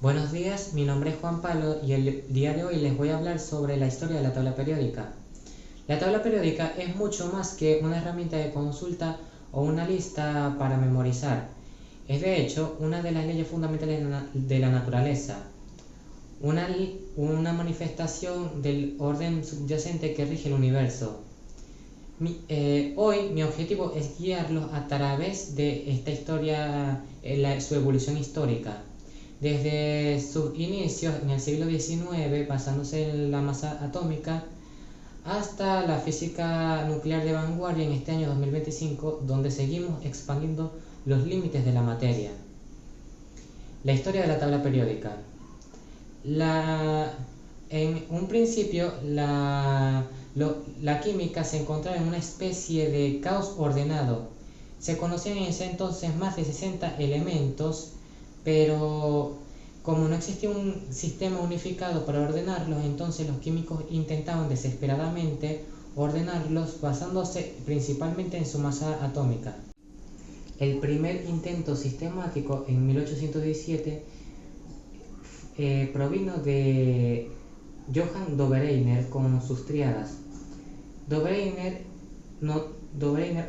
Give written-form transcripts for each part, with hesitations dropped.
Buenos días, mi nombre es Juan Pablo y el día de hoy les voy a hablar sobre la historia de la tabla periódica. La tabla periódica es mucho más que una herramienta de consulta o una lista para memorizar. Es de hecho una de las leyes fundamentales de la naturaleza, una manifestación del orden subyacente que rige el universo. Hoy mi objetivo es guiarlos a través de esta historia, su evolución histórica. Desde sus inicios en el siglo XIX, basándose en la masa atómica, hasta la física nuclear de vanguardia en este año 2025, donde seguimos expandiendo los límites de la materia. La historia de la tabla periódica. En un principio, la química se encontraba en una especie de caos ordenado. Se conocían en ese entonces más de 60 elementos, pero como no existía un sistema unificado para ordenarlos, entonces los químicos intentaban desesperadamente ordenarlos basándose principalmente en su masa atómica. El primer intento sistemático en 1817 provino de Johann Dobereiner con sus tríadas. Dobereiner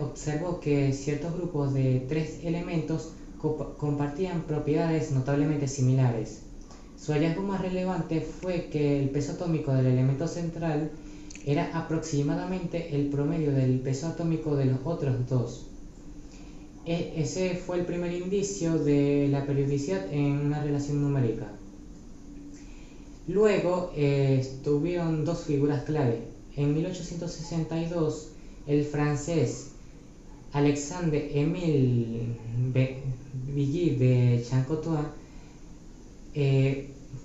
observó que ciertos grupos de tres elementos compartían propiedades notablemente similares. Su hallazgo más relevante fue que el peso atómico del elemento central era aproximadamente el promedio del peso atómico de los otros dos. Ese fue el primer indicio de la periodicidad en una relación numérica. Luego tuvieron dos figuras clave. En 1862, el francés Alexandre-Émile Vigée de Chancotois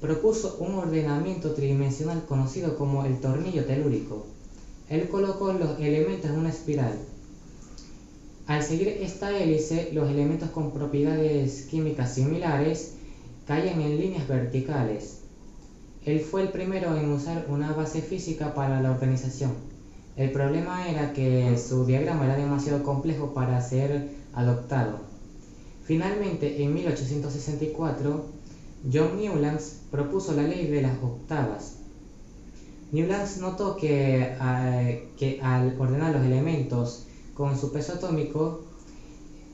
propuso un ordenamiento tridimensional conocido como el tornillo telúrico. Él colocó los elementos en una espiral. Al seguir esta hélice, los elementos con propiedades químicas similares caían en líneas verticales. Él fue el primero en usar una base física para la organización. El problema era que su diagrama era demasiado complejo para ser adoptado. Finalmente, en 1864, John Newlands propuso la ley de las octavas. Newlands notó que al ordenar los elementos con su peso atómico,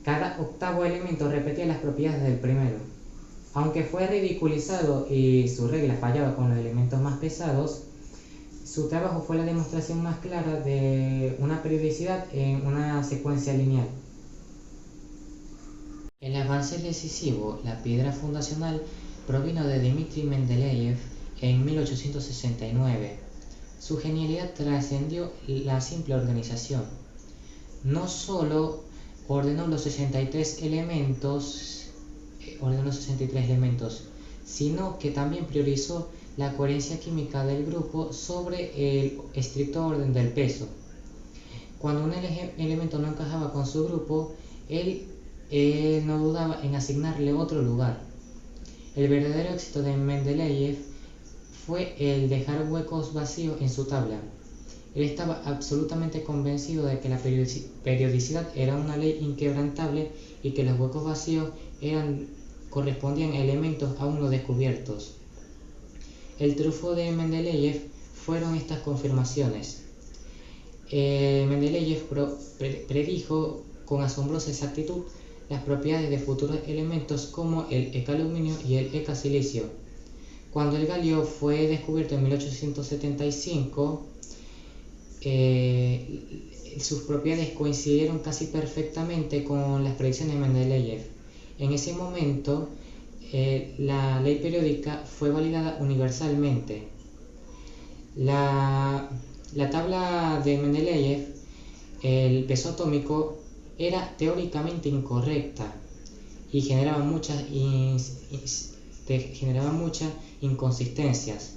cada octavo elemento repetía las propiedades del primero. Aunque fue ridiculizado y su regla fallaba con los elementos más pesados, su trabajo fue la demostración más clara de una periodicidad en una secuencia lineal. El avance decisivo, la piedra fundacional, provino de Dmitri Mendeleev en 1869. Su genialidad trascendió la simple organización. No solo ordenó los 63 elementos, sino que también priorizó la coherencia química del grupo sobre el estricto orden del peso. Cuando un elemento no encajaba con su grupo, él no dudaba en asignarle otro lugar. El verdadero éxito de Mendeleev fue el dejar huecos vacíos en su tabla. Él estaba absolutamente convencido de que la periodicidad era una ley inquebrantable y que los huecos vacíos correspondían a elementos aún no descubiertos. El triunfo de Mendeleev fueron estas confirmaciones. Mendeleev predijo con asombrosa exactitud las propiedades de futuros elementos como el EK-aluminio y el EK-silicio. Cuando el galio fue descubierto en 1875, sus propiedades coincidieron casi perfectamente con las predicciones de Mendeleev. En ese momento, la ley periódica fue validada universalmente. La tabla de Mendeleev, el peso atómico, era teóricamente incorrecta y generaba muchas inconsistencias,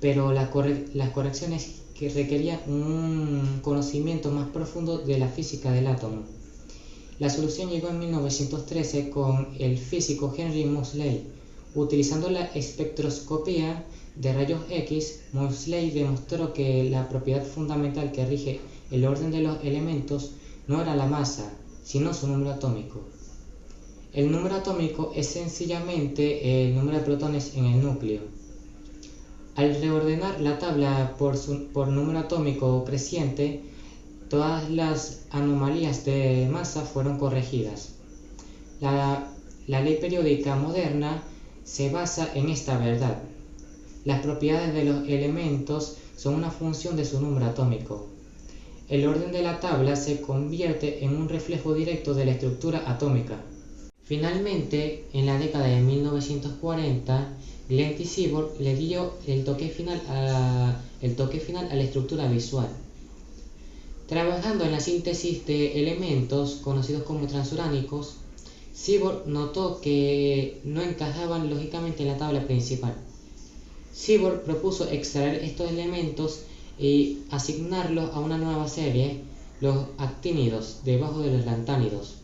pero las correcciones que requerían un conocimiento más profundo de la física del átomo. La solución llegó en 1913 con el físico Henry Moseley. Utilizando la espectroscopía de rayos X, Moseley demostró que la propiedad fundamental que rige el orden de los elementos no era la masa, sino su número atómico. El número atómico es sencillamente el número de protones en el núcleo. Al reordenar la tabla por número atómico creciente, todas las anomalías de masa fueron corregidas. La ley periódica moderna se basa en esta verdad. Las propiedades de los elementos son una función de su número atómico. El orden de la tabla se convierte en un reflejo directo de la estructura atómica. Finalmente, en la década de 1940, Glenn T. Seaborg le dio el toque final a la estructura visual. Trabajando en la síntesis de elementos conocidos como transuránicos, Seaborg notó que no encajaban lógicamente en la tabla principal. Seaborg propuso extraer estos elementos y asignarlos a una nueva serie, los actínidos, debajo de los lantánidos.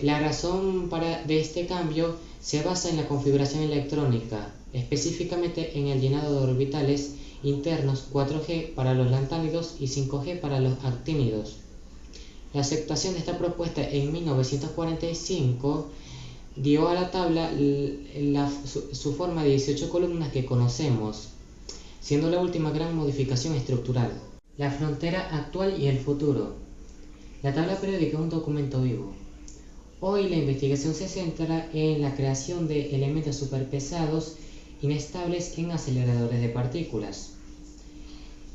La razón de este cambio se basa en la configuración electrónica, específicamente en el llenado de orbitales internos 4G para los lantánidos y 5G para los actínidos. La aceptación de esta propuesta en 1945 dio a la tabla su forma de 18 columnas que conocemos, siendo la última gran modificación estructural. La frontera actual y el futuro. La tabla periódica es un documento vivo. Hoy la investigación se centra en la creación de elementos superpesados inestables en aceleradores de partículas.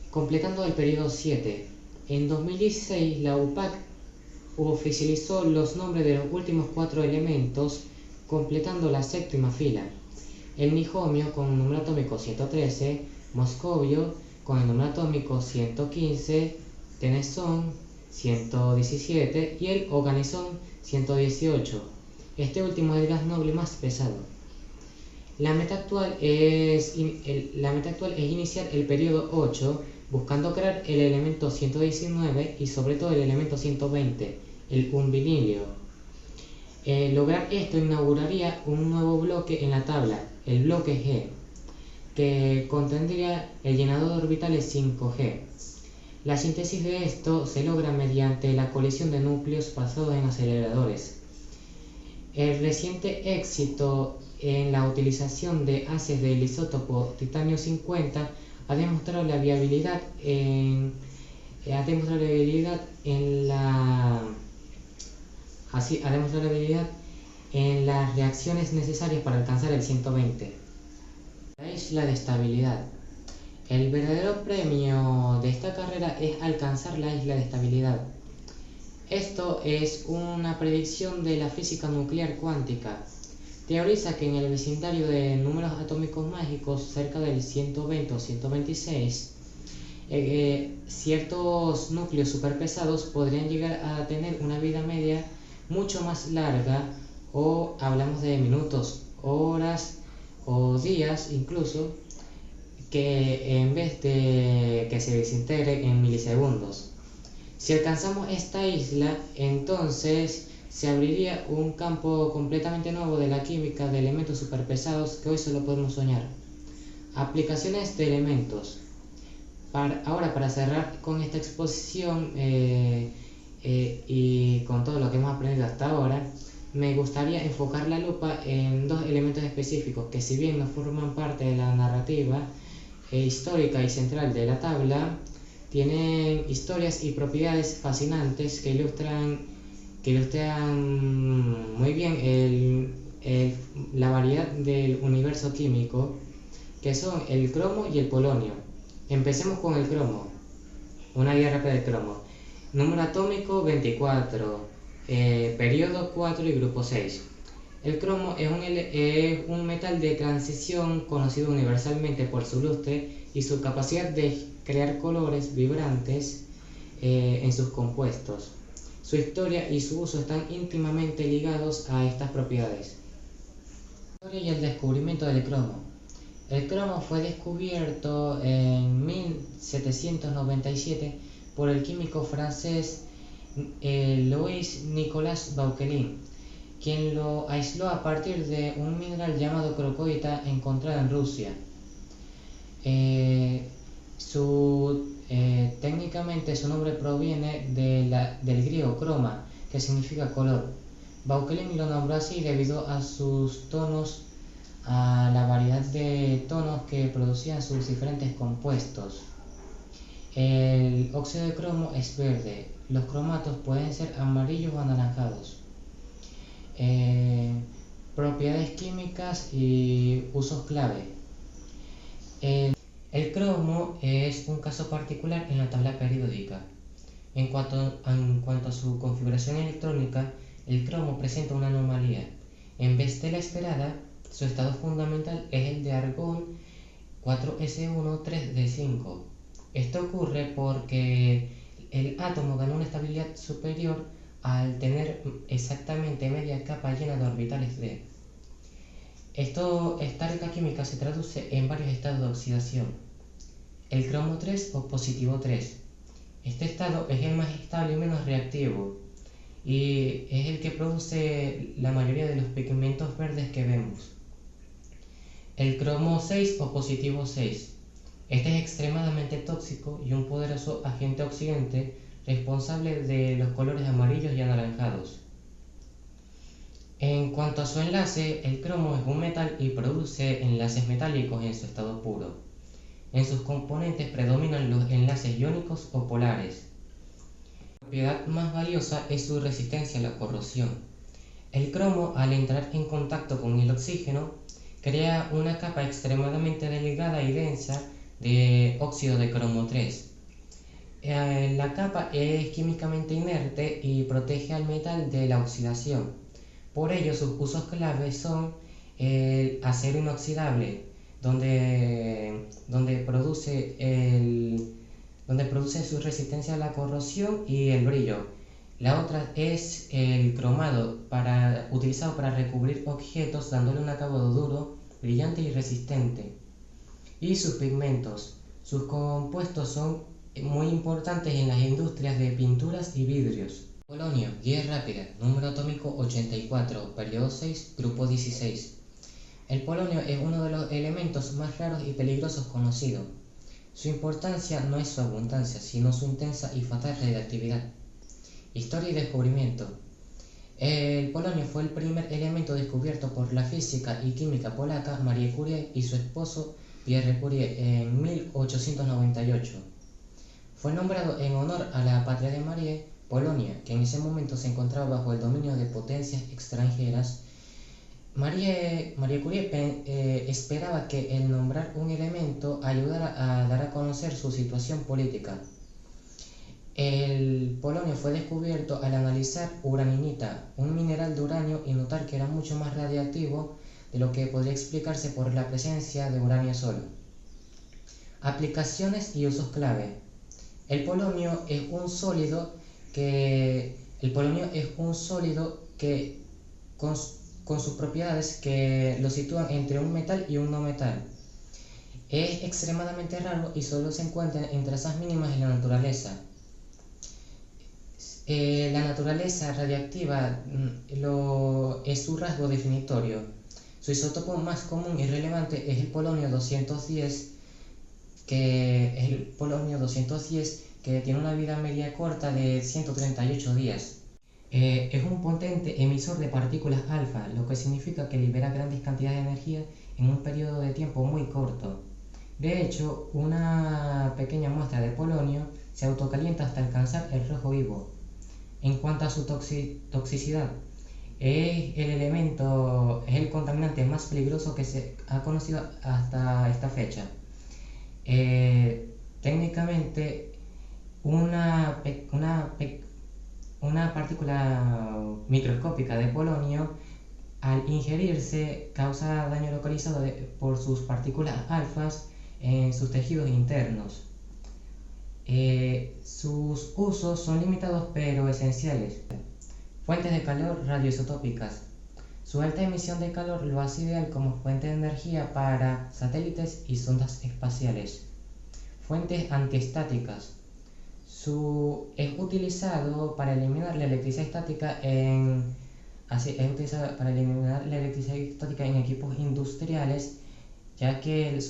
Completando el periodo 7, en 2016 la UPAC oficializó los nombres de los últimos 4 elementos, completando la séptima fila: el nihomio con el número atómico 113, moscovio con el número atómico 115, tenezón 117 y el oganesón 118. Este último es el gas noble más pesado. La meta actual es iniciar el periodo 8 buscando crear el elemento 119 y sobre todo el elemento 120, el unvinilio. Lograr esto inauguraría un nuevo bloque en la tabla, el bloque G, que contendría el llenado de orbitales 5G. La síntesis de esto se logra mediante la colisión de núcleos basados en aceleradores. El reciente éxito en la utilización de haces del isótopo titanio 50 ha demostrado la viabilidad en las reacciones necesarias para alcanzar el 120. La isla de estabilidad. El verdadero premio de esta carrera es alcanzar la isla de estabilidad. Esto es una predicción de la física nuclear cuántica. Teoriza que en el vecindario de números atómicos mágicos, cerca del 120 o 126, ciertos núcleos superpesados podrían llegar a tener una vida media mucho más larga, o hablamos de minutos, horas o días incluso, que en vez de que se desintegre en milisegundos. Si alcanzamos esta isla, entonces se abriría un campo completamente nuevo de la química de elementos superpesados que hoy solo podemos soñar. Aplicaciones de elementos. Para cerrar con esta exposición y con todo lo que hemos aprendido hasta ahora, me gustaría enfocar la lupa en 2 elementos específicos que, si bien no forman parte de la narrativa histórica y central de la tabla, tienen historias y propiedades fascinantes que ilustran muy bien la variedad del universo químico, que son el cromo y el polonio. Empecemos con el cromo. Una guía rápida del cromo. Número atómico 24, periodo 4 y grupo 6. El cromo es un metal de transición conocido universalmente por su lustre y su capacidad de crear colores vibrantes en sus compuestos. Su historia y su uso están íntimamente ligados a estas propiedades. La historia y el descubrimiento del cromo. El cromo fue descubierto en 1797 por el químico francés Louis-Nicolas Vauquelin, quien lo aisló a partir de un mineral llamado crocoita encontrado en Rusia. Técnicamente su nombre proviene del griego croma, que significa color. Vauquelin lo nombró así debido a sus tonos, a la variedad de tonos que producían sus diferentes compuestos. El óxido de cromo es verde, los cromatos pueden ser amarillos o anaranjados. Propiedades químicas y usos clave. El cromo es un caso particular en la tabla periódica. En cuanto a su configuración electrónica, el cromo presenta una anomalía. En vez de la esperada, su estado fundamental es el de argón 4s1 3d5. Esto ocurre porque el átomo gana una estabilidad superior al tener exactamente media capa llena de orbitales d. Esta regla química se traduce en varios estados de oxidación. El cromo 3 o positivo 3. Este estado es el más estable y menos reactivo, y es el que produce la mayoría de los pigmentos verdes que vemos. El cromo 6 o positivo 6. Este es extremadamente tóxico y un poderoso agente oxidante responsable de los colores amarillos y anaranjados. En cuanto a su enlace, el cromo es un metal y produce enlaces metálicos en su estado puro. En sus componentes predominan los enlaces iónicos o polares. La propiedad más valiosa es su resistencia a la corrosión. El cromo, al entrar en contacto con el oxígeno, crea una capa extremadamente delgada y densa de óxido de cromo 3. La capa es químicamente inerte y protege al metal de la oxidación. Por ello, sus usos claves son el acero inoxidable, donde produce su resistencia a la corrosión y el brillo. La otra es el cromado, utilizado para recubrir objetos dándole un acabado duro, brillante y resistente. Y sus pigmentos. Sus compuestos son muy importantes en las industrias de pinturas y vidrios. Polonio, guía rápida, número atómico 84, periodo 6, grupo 16. El polonio es uno de los elementos más raros y peligrosos conocidos. Su importancia no es su abundancia, sino su intensa y fatal radiactividad. Historia y descubrimiento. El polonio fue el primer elemento descubierto por la física y química polaca Marie Curie y su esposo Pierre Curie en 1898. Fue nombrado en honor a la patria de Marie, Polonia, que en ese momento se encontraba bajo el dominio de potencias extranjeras. Marie Curie esperaba que el nombrar un elemento ayudara a dar a conocer su situación política. El polonio fue descubierto al analizar uraninita, un mineral de uranio, y notar que era mucho más radiactivo de lo que podría explicarse por la presencia de uranio solo. Aplicaciones y usos clave. El polonio es un sólido que con sus propiedades que lo sitúan entre un metal y un no metal. Es extremadamente raro y solo se encuentra en trazas mínimas en la naturaleza. La naturaleza radiactiva es su rasgo definitorio. Su isótopo más común y relevante es el polonio 210, que tiene una vida media corta de 138 días. Es un potente emisor de partículas alfa, lo que significa que libera grandes cantidades de energía en un periodo de tiempo muy corto. De hecho, una pequeña muestra de polonio se autocalienta hasta alcanzar el rojo vivo. En cuanto a su toxicidad, es el contaminante más peligroso que se ha conocido hasta esta fecha. Técnicamente, una partícula microscópica de polonio, al ingerirse, causa daño localizado por sus partículas alfas en sus tejidos internos. Sus usos son limitados pero esenciales. Fuentes de calor radioisotópicas. Su alta emisión de calor lo hace ideal como fuente de energía para satélites y sondas espaciales. Fuentes antiestáticas. Es utilizado para eliminar la electricidad estática en equipos industriales, ya que las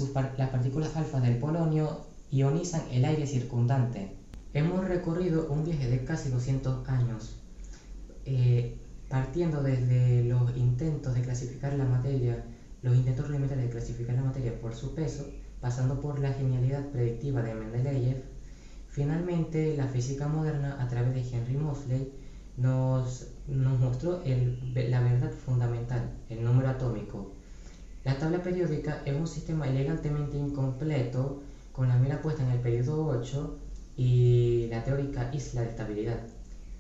partículas alfa del polonio ionizan el aire circundante. Hemos recorrido un viaje de casi 200 años partiendo desde los intentos de clasificar la materia, los intentos rudimentarios de clasificar la materia por su peso, pasando por la genialidad predictiva de Mendeleev, finalmente la física moderna, a través de Henry Moseley, nos mostró la verdad fundamental, el número atómico. La tabla periódica es un sistema elegantemente incompleto, con la mira puesta en el periodo 8 y la teórica isla de estabilidad.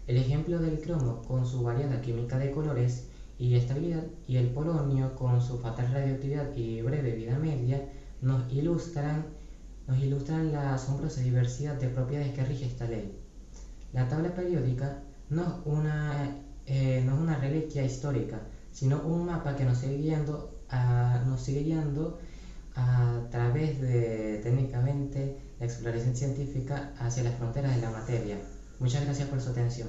El ejemplo del cromo con su variada química de colores y estabilidad, y el polonio con su fatal radioactividad y breve vida media, nos ilustran la asombrosa diversidad de propiedades que rige esta ley. La tabla periódica no es una reliquia histórica, sino un mapa que nos sigue guiando a través de, técnicamente, la exploración científica hacia las fronteras de la materia. Muchas gracias por su atención.